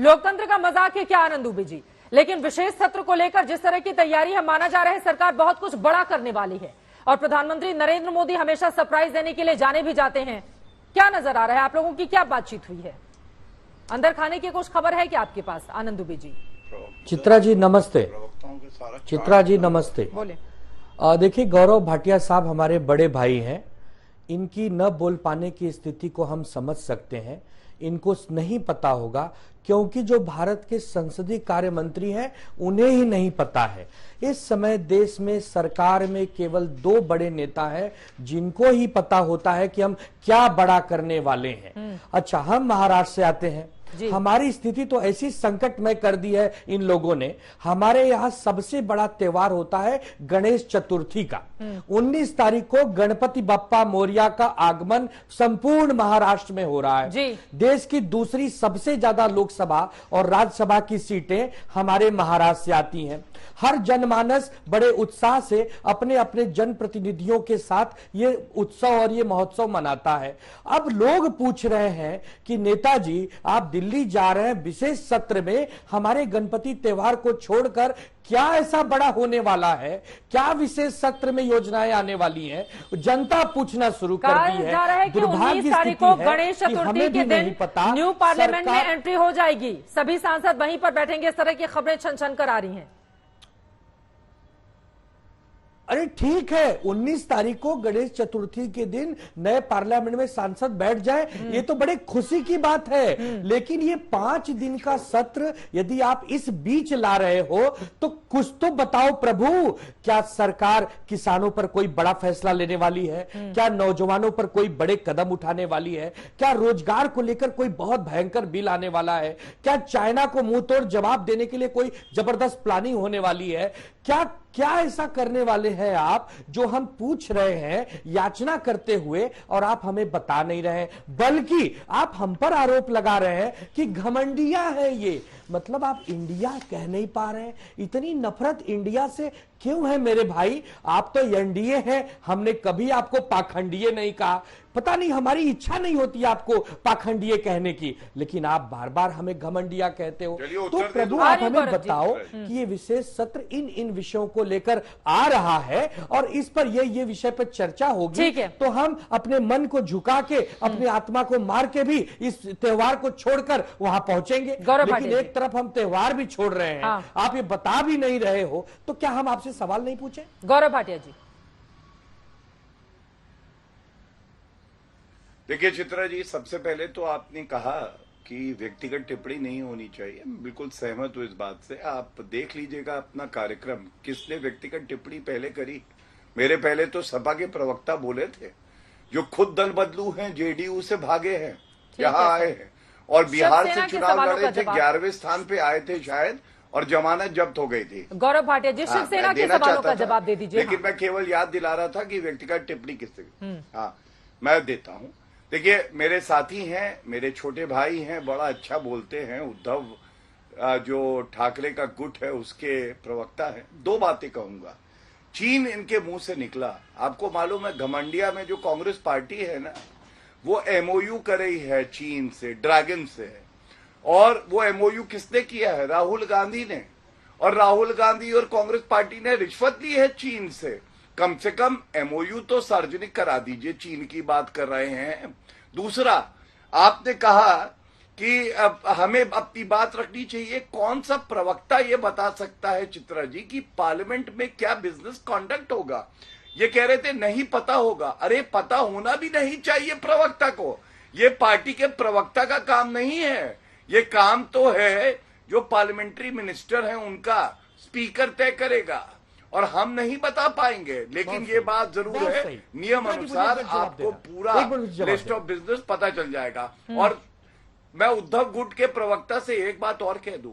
लोकतंत्र का मजाक है क्या आनंद दुबे जी? लेकिन विशेष सत्र को लेकर जिस तरह की तैयारी है, माना जा रहा है सरकार बहुत कुछ बड़ा करने वाली है और प्रधानमंत्री नरेंद्र मोदी हमेशा सरप्राइज देने के लिए जाने भी जाते हैं। क्या नजर आ रहा है? आप लोगों की क्या बातचीत हुई है? अंदर खाने की कुछ खबर है क्या आपके पास आनंद दुबे जी? चित्रा जी नमस्ते। चित्रा जी नमस्ते। बोले। देखिए, गौरव भाटिया साहब हमारे बड़े भाई हैं। इनकी न बोल पाने की स्थिति को हम समझ सकते हैं। इनको नहीं पता होगा क्योंकि जो भारत के संसदीय कार्य मंत्री हैं उन्हें ही नहीं पता है। इस समय देश में सरकार में केवल 2 बड़े नेता हैं जिनको ही पता होता है कि हम क्या बड़ा करने वाले हैं। अच्छा, हम महाराष्ट्र से आते हैं। हमारी स्थिति तो ऐसी संकटमय कर दी है इन लोगों ने। हमारे यहाँ सबसे बड़ा त्योहार होता है गणेश चतुर्थी का। 19 तारीख को गणपति बप्पा मोरिया का आगमन संपूर्ण महाराष्ट्र में हो रहा है। देश की दूसरी सबसे ज्यादा लोकसभा और राज्यसभा की सीटें हमारे महाराष्ट्र से आती हैं। हर जनमानस बड़े उत्साह से अपने अपने जनप्रतिनिधियों के साथ ये उत्सव और ये महोत्सव मनाता है। अब लोग पूछ रहे हैं कि नेताजी आप दिल्ली जा रहे हैं विशेष सत्र में, हमारे गणपति त्योहार को छोड़कर क्या ऐसा बड़ा होने वाला है? क्या विशेष सत्र में योजनाएं आने वाली हैं? जनता पूछना शुरू कर दी है। दुर्भाग्य 19 तारीख को गणेश चतुर्थी के दिन न्यू पार्लियामेंट में एंट्री हो जाएगी। सभी सांसद वहीं पर बैठेंगे। इस तरह की खबरें छन छन कर आ रही हैं। अरे ठीक है, 19 तारीख को गणेश चतुर्थी के दिन नए पार्लियामेंट में सांसद बैठ जाए, ये तो बड़े खुशी की बात है। लेकिन ये 5 दिन का सत्र यदि आप इस बीच ला रहे हो तो कुछ तो बताओ प्रभु। क्या सरकार किसानों पर कोई बड़ा फैसला लेने वाली है? क्या नौजवानों पर कोई बड़े कदम उठाने वाली है? क्या रोजगार को लेकर कोई बहुत भयंकर बिल आने वाला है? क्या चाइना को मुंह तोड़ जवाब देने के लिए कोई जबरदस्त प्लानिंग होने वाली है? क्या ऐसा करने वाले हैं आप जो हम पूछ रहे हैं याचना करते हुए और आप हमें बता नहीं रहे, बल्कि आप हम पर आरोप लगा रहे हैं कि घमंडिया है ये। मतलब आप इंडिया कह नहीं पा रहे हैं। इतनी नफरत इंडिया से क्यों है मेरे भाई? आप तो एनडीए हैं, हमने कभी आपको पाखंडिये नहीं कहा। पता नहीं, हमारी इच्छा नहीं होती आपको पाखंडिये कहने की, लेकिन आप बार बार हमें घमंडिया कहते हो। तो प्रभु आप हमें बताओ कि ये विशेष सत्र इन विषयों को लेकर आ रहा है और इस पर ये विषय पर चर्चा होगी तो हम अपने मन को झुका के, अपनी आत्मा को मार के भी इस त्योहार को छोड़कर वहां पहुंचेंगे। लेकिन एक तरफ हम त्योहार भी छोड़ रहे हैं, आप ये बता भी नहीं रहे हो, तो क्या हम आपसे सवाल नहीं पूछे? गौरव भाटिया जी। देखिए चित्रा जी, सबसे पहले तो आपने कहा कि व्यक्तिगत टिप्पणी नहीं होनी चाहिए। बिल्कुल सहमत हूं इस बात से। आप देख लीजिएगा अपना कार्यक्रम, किसने व्यक्तिगत टिप्पणी पहले करी? मेरे पहले तो सपा के प्रवक्ता बोले थे, जो खुद दल बदलू हैं, जेडीयू से भागे हैं, यहाँ आए हैं और बिहार से चुनाव लड़े थे, 11वें स्थान पे आए थे शायद, और जमानत जब्त हो गई थी। गौरव भाटिया जी, शिवसेना के सवालों का जवाब दे दीजिए। लेकिन मैं केवल याद दिला रहा था कि व्यक्तिगत टिप्पणी किससे। हाँ, मैं देता हूँ। देखिए, मेरे साथी हैं, मेरे छोटे भाई हैं, बड़ा अच्छा बोलते हैं। उद्धव जो ठाकरे का गुट है उसके प्रवक्ता हैं। 2 बातें कहूंगा। चीन इनके मुंह से निकला। आपको मालूम है घमंडिया में जो कांग्रेस पार्टी है ना, वो एमओयू कर रही है चीन से, ड्रैगन से। और वो एमओयू किसने किया है? राहुल गांधी ने। और राहुल गांधी और कांग्रेस पार्टी ने रिश्वत ली है चीन से। कम से कम एमओयू तो सार्वजनिक करा दीजिए, चीन की बात कर रहे हैं। दूसरा, आपने कहा कि अब हमें अपनी बात रखनी चाहिए। कौन सा प्रवक्ता ये बता सकता है चित्रा जी कि पार्लियामेंट में क्या बिजनेस कॉन्डक्ट होगा? ये कह रहे थे नहीं पता होगा। अरे पता होना भी नहीं चाहिए प्रवक्ता को। ये पार्टी के प्रवक्ता का काम नहीं है। ये काम तो है जो पार्लियामेंट्री मिनिस्टर है उनका, स्पीकर तय करेगा और हम नहीं बता पाएंगे। लेकिन ये बात जरूर है, नियम अनुसार आपको पूरा लिस्ट ऑफ बिजनेस पता चल जाएगा। और मैं उद्धव गुट के प्रवक्ता से एक बात और कह दूं,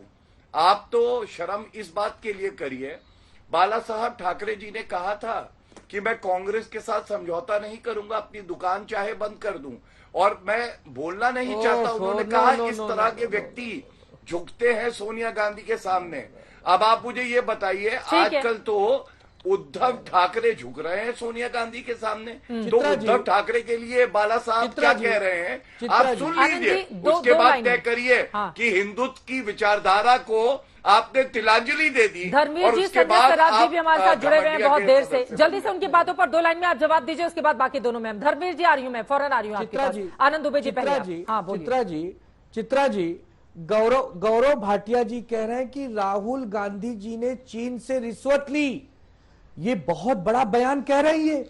आप तो शर्म इस बात के लिए करिए, बाला साहब ठाकरे जी ने कहा था कि मैं कांग्रेस के साथ समझौता नहीं करूंगा, अपनी दुकान चाहे बंद कर दूं। और मैं बोलना नहीं चाहता, उन्होंने कहा इस तरह के व्यक्ति झुकते हैं सोनिया गांधी के सामने। अब आप मुझे ये बताइए, आजकल तो उद्धव ठाकरे झुक रहे हैं सोनिया गांधी के सामने। तो चित्रा जी, उद्धव ठाकरे के लिए बाला साहब चित्रा क्या जी, कह रहे हैं चित्रा आप जी, सुन आनंद लीजिए, जी, दो उसके बाद लाइनें। तय करिए हाँ। कि हिंदुत्व की विचारधारा को आपने तिलांजलि दे दी। धर्मवीर और जी, उसके संजय बाद सराफ जी आप, भी हमारे साथ जुड़े हुए हैं घमंडिया बहुत के देर से। सदस्य जल्दी से उनकी बातों पर 2 लाइन में आप जवाब दीजिए, उसके बाद बाकी दोनों मैम। धर्मवीर जी आ रही हूं मैं, फौरन आ रही हूं आपके चित्रा पास। जी, आनंद दुबे जी चित्रा पहले जी, आप। हाँ बोलिए। चित्रा जी, गौरव भाटिया जी कह रहे हैं कि राहुल गांधी जी ने चीन से रिश्वत ली। ये बहुत बड़ा बयान कह रही है।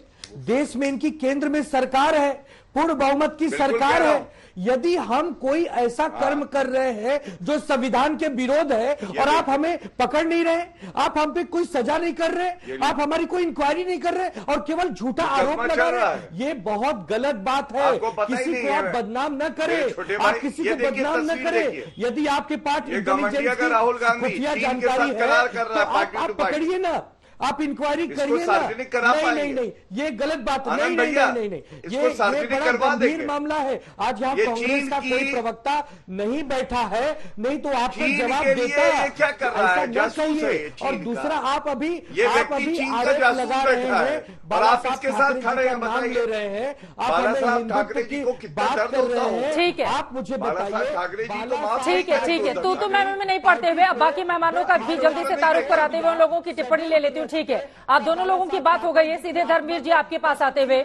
देश में इनकी केंद्र में सरकार है, पूर्ण बहुमत की बिल्कुल सरकार कह रहा है। हूं। यदि हम कोई ऐसा कर्म कर रहे हैं जो संविधान के विरोध है और आप हमें पकड़ नहीं रहे, आप हम पे कोई सजा नहीं कर रहे, आप हमारी कोई इंक्वायरी नहीं कर रहे और केवल झूठा आरोप मुकदमा लगा चल रहा रहे, है। ये बहुत गलत बात है। आपको पता ही किसी नहीं को है। आप बदनाम न करें, मेरे छोटे आप भाई, किसी ये को देखिए बदनाम न तस्वीर करें। देखिए। यदि आपके पास ये घमंडिया का राहुल गांधी खुफिया चीन के जानकारी साथ है करार कर रहा है, तो पार्टी आप टू पार्टी। पकड़िए ना, आप इंक्वायरी इसको करिए ना। सार्वजनिक करा नहीं पाएंगे। नहीं नहीं, ये गलत बात। आनंद नहीं भैया, नहीं नहीं, इसको सार्वजनिक बड़ा करवा गंभीर देंगे। मामला है। आज यहाँ ये कांग्रेस चीन का की- कोई प्रवक्ता नहीं बैठा है, नहीं तो आपको चीन जवाब के लिए देता। ये क्या कर रहा ऐसा है? न जासूस है कहिए। ये चीन और का। दूसरा आप अभी ये व्यक्ति चीन का आरोप जासूस लगा रहे बैठा है। हैं, और बाला आप साहब इसके साथ ठाकरे जी खड़े का हैं, नाम बताइए। ले रहे हैं। आप बाला हमें साहब हिंदुत्व ठाकरे जी की को कितना बात दर्द कर होता रहे होगा। हैं। ठीक है। आप मुझे बाला साहब बताइए, ठाकरे जी तो बाला माफ साहब ठीक है ठीक है, तू मैं नहीं पढ़ते हुए अब बाकी मेहमानों का भी जल्दी से तारुफ कराते हुए उन लोगों की टिप्पणी ले लेती हूँ। ठीक है, आप दोनों लोगों की बात हो गई है। सीधे धर्मवीर जी आपके पास आते हुए,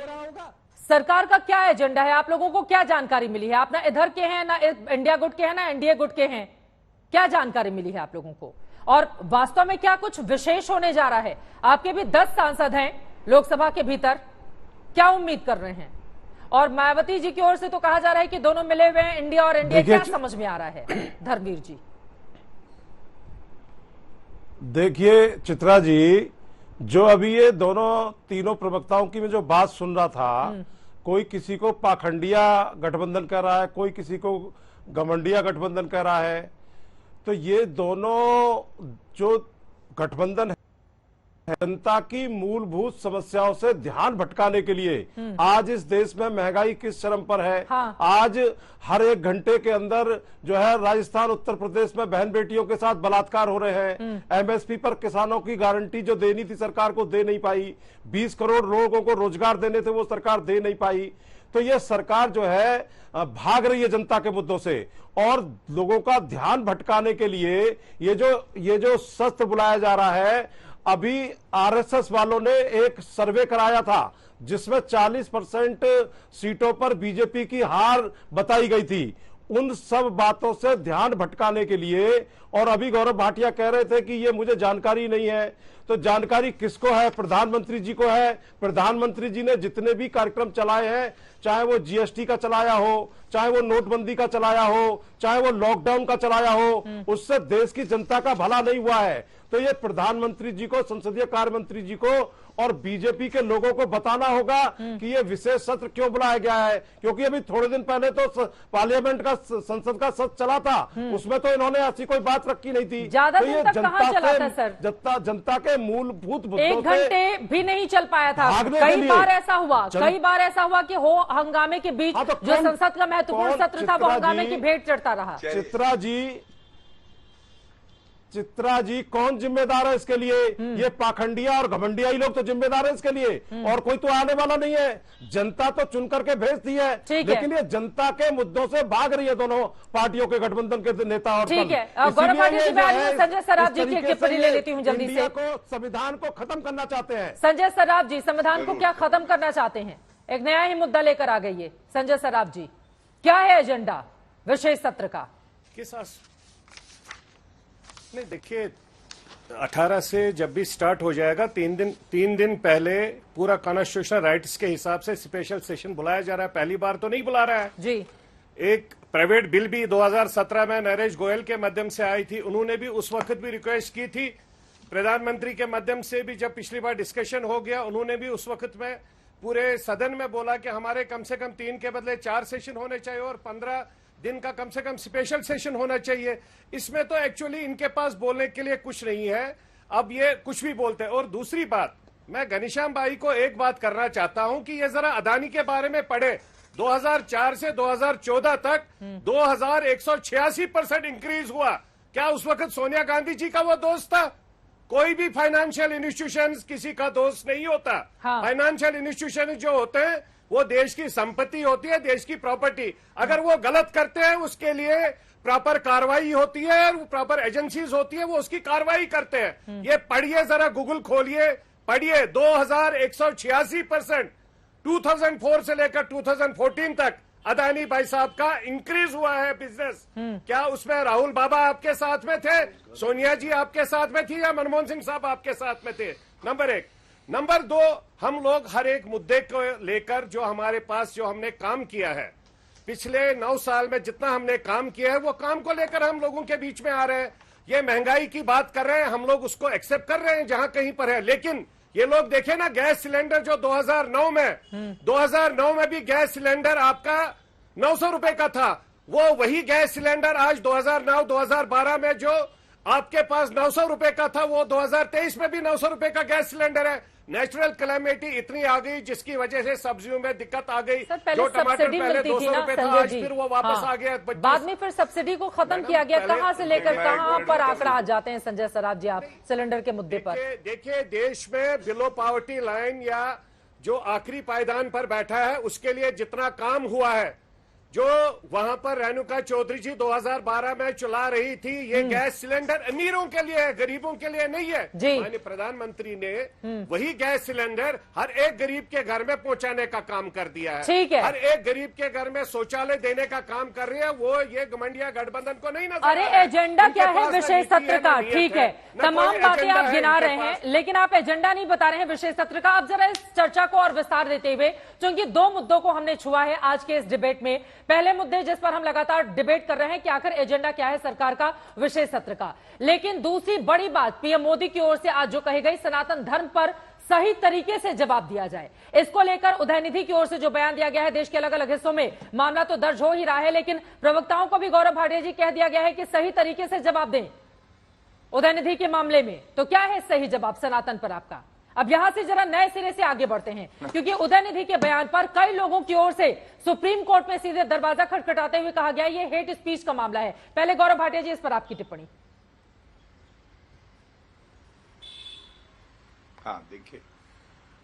सरकार का क्या एजेंडा है? आप लोगों को क्या जानकारी मिली है? आप ना इधर के हैं, ना इंडिया गुट के हैं, ना एनडीए गुट के हैं। क्या जानकारी मिली है आप लोगों को? और वास्तव में क्या कुछ विशेष होने जा रहा है? आपके भी 10 सांसद हैं लोकसभा के भीतर, क्या उम्मीद कर रहे हैं? और मायावती जी की ओर से तो कहा जा रहा है कि दोनों मिले हुए हैं, इंडिया और एनडीए। क्या समझ में आ रहा है धर्मवीर जी? देखिए चित्रा जी, जो अभी ये तीनों प्रवक्ताओं की मैं जो बात सुन रहा था, कोई किसी को पाखंडिया गठबंधन कह रहा है, कोई किसी को घमंडिया गठबंधन कह रहा है। तो ये दोनों जो गठबंधन है, जनता की मूलभूत समस्याओं से ध्यान भटकाने के लिए, आज इस देश में महंगाई किस चरम पर है। हाँ। आज हर 1 घंटे के अंदर जो है राजस्थान उत्तर प्रदेश में बहन बेटियों के साथ बलात्कार हो रहे हैं। एमएसपी पर किसानों की गारंटी जो देनी थी सरकार को दे नहीं पाई। 20 करोड़ लोगों को रोजगार देने थे, वो सरकार दे नहीं पाई। तो ये सरकार जो है भाग रही है जनता के मुद्दों से, और लोगों का ध्यान भटकाने के लिए ये जो शस्त्र बुलाया जा रहा है। अभी आरएसएस वालों ने एक सर्वे कराया था जिसमें 40% सीटों पर बीजेपी की हार बताई गई थी। उन सब बातों से ध्यान भटकाने के लिए, और अभी गौरव भाटिया कह रहे थे कि ये मुझे जानकारी नहीं है, तो जानकारी किसको है? प्रधानमंत्री जी को है। प्रधानमंत्री जी ने जितने भी कार्यक्रम चलाए हैं, चाहे वो जीएसटी का चलाया हो, चाहे वो नोटबंदी का चलाया हो, चाहे वो लॉकडाउन का चलाया हो, उससे देश की जनता का भला नहीं हुआ है। तो ये प्रधानमंत्री जी को, संसदीय कार्य मंत्री जी को और बीजेपी के लोगों को बताना होगा कि ये विशेष सत्र क्यों बुलाया गया है। क्योंकि अभी थोड़े दिन पहले तो पार्लियामेंट का, संसद का सत्र चला था, उसमें तो इन्होंने ऐसी कोई बात रखी नहीं थी। ज्यादा तो दिन ये तक कहाँ चला था सर? जनता के मूलभूत मुद्दों 1 घंटे भी नहीं चल पाया था। भागने के कई लिए। बार ऐसा हुआ कि हो हंगामे के बीच हाँ, तो जो कौन- संसद का महत्वपूर्ण कौन सत्र था वो चित्रा हंगामे जी- की भेंट चढ़ता रहा। चित्रा जी कौन जिम्मेदार है इसके लिए? ये पाखंडिया और घमंडिया ही लोग तो जिम्मेदार है इसके लिए, और कोई तो आने वाला नहीं है। जनता तो चुन करके भेज दी है, ठीक है। लेकिन ये जनता के मुद्दों से भाग रही है दोनों पार्टियों के गठबंधन के नेता और ठीक दल। है। गौरव इसीलिए भाटिया ये जी, मैं जो आ रही हूं। है, संजय सराफ इस जी की तरीके टिप्पणी से ले ये लेती हूं जल्दी इंडिया से। को, संविधान को खत्म करना चाहते हैं। संजय सराफ जी, संविधान को क्या खत्म करना चाहते हैं? एक नया ही मुद्दा लेकर आ गई है संजय सराफ जी, क्या है एजेंडा विशेष सत्र का? नहीं, देखिए 18 से जब भी स्टार्ट हो जाएगा, 3 दिन पहले पूरा कॉन्स्टिट्यूशनल राइट्स के हिसाब से स्पेशल सेशन बुलाया जा रहा है। पहली बार तो नहीं बुला रहा है जी। एक प्राइवेट बिल भी 2017 में नरेश गोयल के माध्यम से आई थी, उन्होंने भी उस वक्त भी रिक्वेस्ट की थी। प्रधानमंत्री के माध्यम से भी जब पिछली बार डिस्कशन हो गया, उन्होंने भी उस वक्त में पूरे सदन में बोला कि हमारे कम से कम 3 के बदले 4 सेशन होने चाहिए और 15 दिन का कम से कम स्पेशल सेशन होना चाहिए। इसमें तो एक्चुअली इनके पास बोलने के लिए कुछ नहीं है, अब ये कुछ भी बोलते हैं। और दूसरी बात, मैं घनश्याम भाई को एक बात करना चाहता हूं कि ये जरा अदानी के बारे में पढ़े। 2004 से 2014 तक 2186% इंक्रीज हुआ। क्या उस वक्त सोनिया गांधी जी का वो दोस्त था? कोई भी फाइनेंशियल इंस्टीट्यूशन किसी का दोस्त नहीं होता। हाँ। फाइनेंशियल इंस्टीट्यूशन जो होते हैं वो देश की संपत्ति होती है, देश की प्रॉपर्टी। अगर वो गलत करते हैं उसके लिए प्रॉपर कार्रवाई होती है और प्रॉपर एजेंसीज होती है, वो उसकी कार्रवाई करते हैं। ये पढ़िए, जरा गूगल खोलिए, पढ़िए। 2186% 2004 से लेकर 2014 तक अदानी भाई साहब का इंक्रीज हुआ है बिजनेस। क्या उसमें राहुल बाबा आपके साथ में थे, सोनिया जी आपके साथ में थी, या मनमोहन सिंह साहब आपके साथ में थे? नंबर 1। नंबर 2, हम लोग हर एक मुद्दे को लेकर जो हमारे पास जो हमने काम किया है पिछले 9 साल में, जितना हमने काम किया है वो काम को लेकर हम लोगों के बीच में आ रहे हैं। ये महंगाई की बात कर रहे हैं, हम लोग उसको एक्सेप्ट कर रहे हैं जहां कहीं पर है। लेकिन ये लोग देखे ना, गैस सिलेंडर जो 2009 में भी गैस सिलेंडर आपका 900 रुपए का था, वो वही गैस सिलेंडर आज 2009-2012 में जो आपके पास 900 रुपए का था, वो 2023 में भी 900 रुपए का गैस सिलेंडर है। नेचुरल कैलेमिटी इतनी आ गई जिसकी वजह से सब्जियों में दिक्कत आ गई। जो टमाटर पहले 200 रुपए था, आज फिर वो वापस आ गया। बाद में फिर सब्सिडी को खत्म किया गया। कहां से लेकर कहां पर आंकड़ा आ जाते हैं संजय सराफ जी आप सिलेंडर के मुद्दे पर? देखिए, देश में बिलो पॉवर्टी लाइन या जो आखिरी पायदान पर बैठा है उसके लिए जितना काम हुआ है, जो वहां पर रेणुका चौधरी जी 2012 में चला रही थी, ये गैस सिलेंडर अमीरों के लिए है, गरीबों के लिए नहीं है। माननीय प्रधानमंत्री ने वही गैस सिलेंडर हर एक गरीब के घर में पहुंचाने का काम कर दिया है। ठीक है। हर एक गरीब के घर में शौचालय देने का काम कर रही है। वो ये घमंडिया गठबंधन को नहीं नजर। अरे एजेंडा क्या है विशेष सत्र का? ठीक है, तमाम बातें आप गिना रहे हैं, लेकिन आप एजेंडा नहीं बता रहे हैं विशेष सत्र का। अब जरा इस चर्चा को और विस्तार देते हुए, क्योंकि 2 मुद्दों को हमने छुआ है आज के इस डिबेट में। पहले मुद्दे जिस पर हम लगातार डिबेट कर रहे हैं कि आखिर एजेंडा क्या है सरकार का विशेष सत्र का, लेकिन दूसरी बड़ी बात पीएम मोदी की ओर से आज जो कही गई सनातन धर्म पर सही तरीके से जवाब दिया जाए, इसको लेकर उदयनिधि की ओर से जो बयान दिया गया है, देश के अलग अलग हिस्सों में मामला तो दर्ज हो ही रहा है, लेकिन प्रवक्ताओं को भी गौरव भाटिया जी कह दिया गया है कि सही तरीके से जवाब दें उदयनिधि के मामले में। तो क्या है सही जवाब सनातन पर आपका? अब यहां से जरा नए सिरे से आगे बढ़ते हैं, क्योंकि उदयनिधि के बयान पर कई लोगों की ओर से सुप्रीम कोर्ट में सीधे दरवाजा खटखटाते हुए कहा गया ये हेट स्पीच का मामला है। पहले गौरव भाटिया जी, इस पर आपकी टिप्पणी। हाँ, देखिए,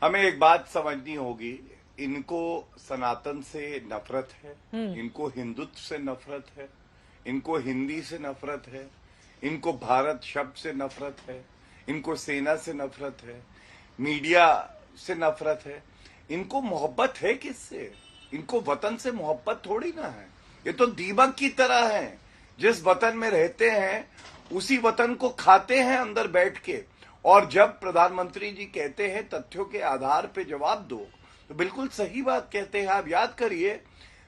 हमें एक बात समझनी होगी, इनको सनातन से नफरत है, इनको हिंदुत्व से नफरत है, इनको हिंदी से नफरत है, इनको भारत शब्द से नफरत है, इनको सेना से नफरत है, मीडिया से नफरत है। इनको मोहब्बत है किससे? इनको वतन से मोहब्बत थोड़ी ना है। ये तो दीमक की तरह है, जिस वतन में रहते हैं उसी वतन को खाते हैं अंदर बैठ के। और जब प्रधानमंत्री जी कहते हैं तथ्यों के आधार पे जवाब दो, तो बिल्कुल सही बात कहते हैं। आप याद करिए,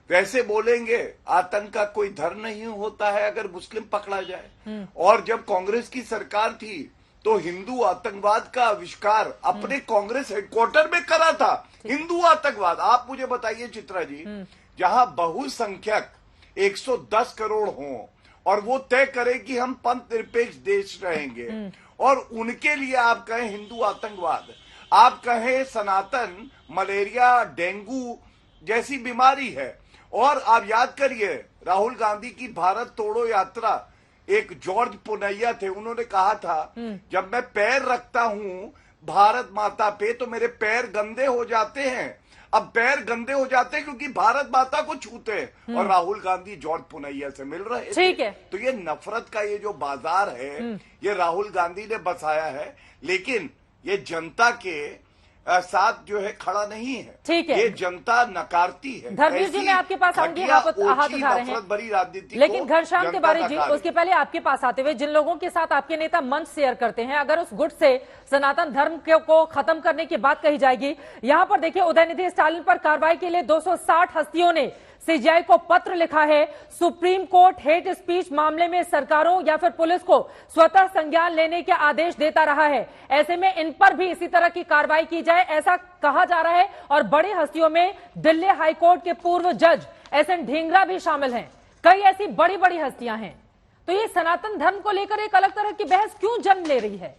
वैसे बोलेंगे आतंक का कोई धर्म नहीं होता है अगर मुस्लिम पकड़ा जाए। और जब कांग्रेस की सरकार थी तो हिंदू आतंकवाद का आविष्कार अपने कांग्रेस हेडक्वार्टर में करा था। हिंदू आतंकवाद, आप मुझे बताइए चित्रा जी, जहां बहुसंख्यक 110 करोड़ हों और वो तय करे कि हम पंथ निरपेक्ष देश रहेंगे, और उनके लिए आप कहें हिंदू आतंकवाद, आप कहें सनातन मलेरिया डेंगू जैसी बीमारी है। और आप याद करिए, राहुल गांधी की भारत तोड़ो यात्रा, एक जॉर्ज पुनैया थे, उन्होंने कहा था जब मैं पैर रखता हूं भारत माता पे तो मेरे पैर गंदे हो जाते हैं। अब पैर गंदे हो जाते हैं क्योंकि भारत माता को छूते हैं, और राहुल गांधी जॉर्ज पुनैया से मिल रहे थे। ठीक है। तो ये नफरत का ये जो बाजार है, ये राहुल गांधी ने बसाया है, लेकिन ये जनता के साथ जो है खड़ा नहीं है। ठीक है, ये जनता नकारती है। धर्मवीर जी, मैं आपके पास आऊंगी, हाथ उठा रहे हैं, बड़ी राजनीति, लेकिन घनश्याम तिवारी जी, उसके पहले आपके पास आते हुए, जिन लोगों के साथ आपके नेता मंच शेयर करते हैं, अगर उस गुट से सनातन धर्म को खत्म करने की बात कही जाएगी, यहां पर देखिए उदयनिधि स्टालिन पर कार्रवाई के लिए 260 हस्तियों ने सीजीआई को पत्र लिखा है। सुप्रीम कोर्ट हेट स्पीच मामले में सरकारों या फिर पुलिस को स्वतः संज्ञान लेने के आदेश देता रहा है। ऐसे में इन पर भी इसी तरह की कार्रवाई की जाए, ऐसा कहा जा रहा है। और बड़ी हस्तियों में दिल्ली हाईकोर्ट के पूर्व जज एसएन ढींगरा भी शामिल हैं। कई ऐसी बड़ी बड़ी हस्तियां हैं। तो ये सनातन धर्म को लेकर एक अलग तरह की बहस क्यों जन्म ले रही है?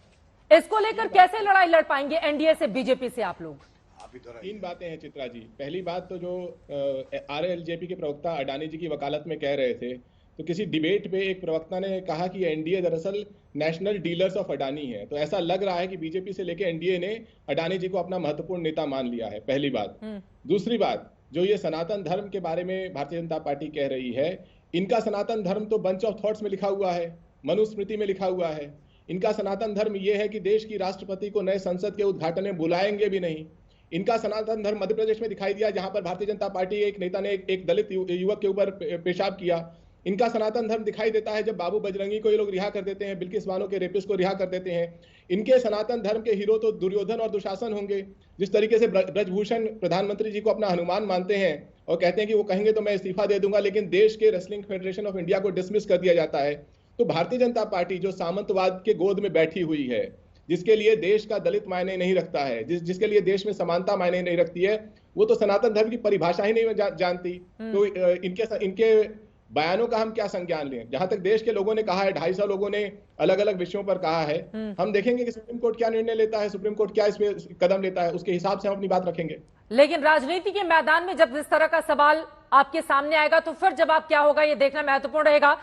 इसको लेकर कैसे लड़ाई लड़ पाएंगे एनडीए से, बीजेपी से आप लोग? 3 बातें हैं चित्रा जी। पहली बात तो जो आरएलजेपी के प्रवक्ता अडानी जी की वकालत में कह रहे थे तो किसी डिबेट पे एक प्रवक्ता ने कहा कि एनडीए दरअसल नेशनल डीलर्स ऑफ अडानी है। तो ऐसा लग रहा है कि बीजेपी से लेके एनडीए ने अडानी जी को अपना महत्वपूर्ण नेता मान लिया है, पहली बात। दूसरी बात, जो ये सनातन धर्म के बारे में भारतीय जनता पार्टी कह रही है, इनका सनातन धर्म तो बंच ऑफ थॉट्स में लिखा हुआ है, मनुस्मृति में लिखा हुआ है। इनका सनातन धर्म ये है कि देश की राष्ट्रपति को नए संसद के उद्घाटन में बुलाएंगे भी नहीं। इनका सनातन धर्म मध्य प्रदेश में दिखाई दिया, जहां पर भारतीय जनता पार्टी एक नेता ने एक दलित युवक के ऊपर पेशाब किया। इनका सनातन धर्म दिखाई देता है जब बाबू बजरंगी को ये लोग रिहा कर देते हैं, बिल्किस बानो के रेपिस्ट को रिहा कर देते हैं। इनके सनातन धर्म के हीरो तो दुर्योधन और दुशासन होंगे। जिस तरीके से ब्रजभूषण प्रधानमंत्री जी को अपना हनुमान मानते हैं और कहते हैं कि वो कहेंगे तो मैं इस्तीफा दे दूंगा, लेकिन देश के रेसलिंग फेडरेशन ऑफ इंडिया को डिसमिस कर दिया जाता है। तो भारतीय जनता पार्टी जो सामंतवाद के गोद में बैठी हुई है, जिसके लिए देश का दलित मायने नहीं रखता है, जिसके लिए देश में समानता मायने नहीं रखती है, वो तो सनातन धर्म की परिभाषा ही नहीं जानती। तो इनके बयानों का हम क्या संज्ञान लें? जहां तक देश के लोगों ने कहा है, 250 लोगों ने अलग अलग विषयों पर कहा है, हम देखेंगे कि सुप्रीम कोर्ट क्या निर्णय लेता है, सुप्रीम कोर्ट क्या इस पे कदम लेता है, उसके हिसाब से हम अपनी बात रखेंगे। लेकिन राजनीति के मैदान में जब इस तरह का सवाल आपके सामने आएगा तो फिर जवाब क्या होगा, ये देखना महत्वपूर्ण रहेगा।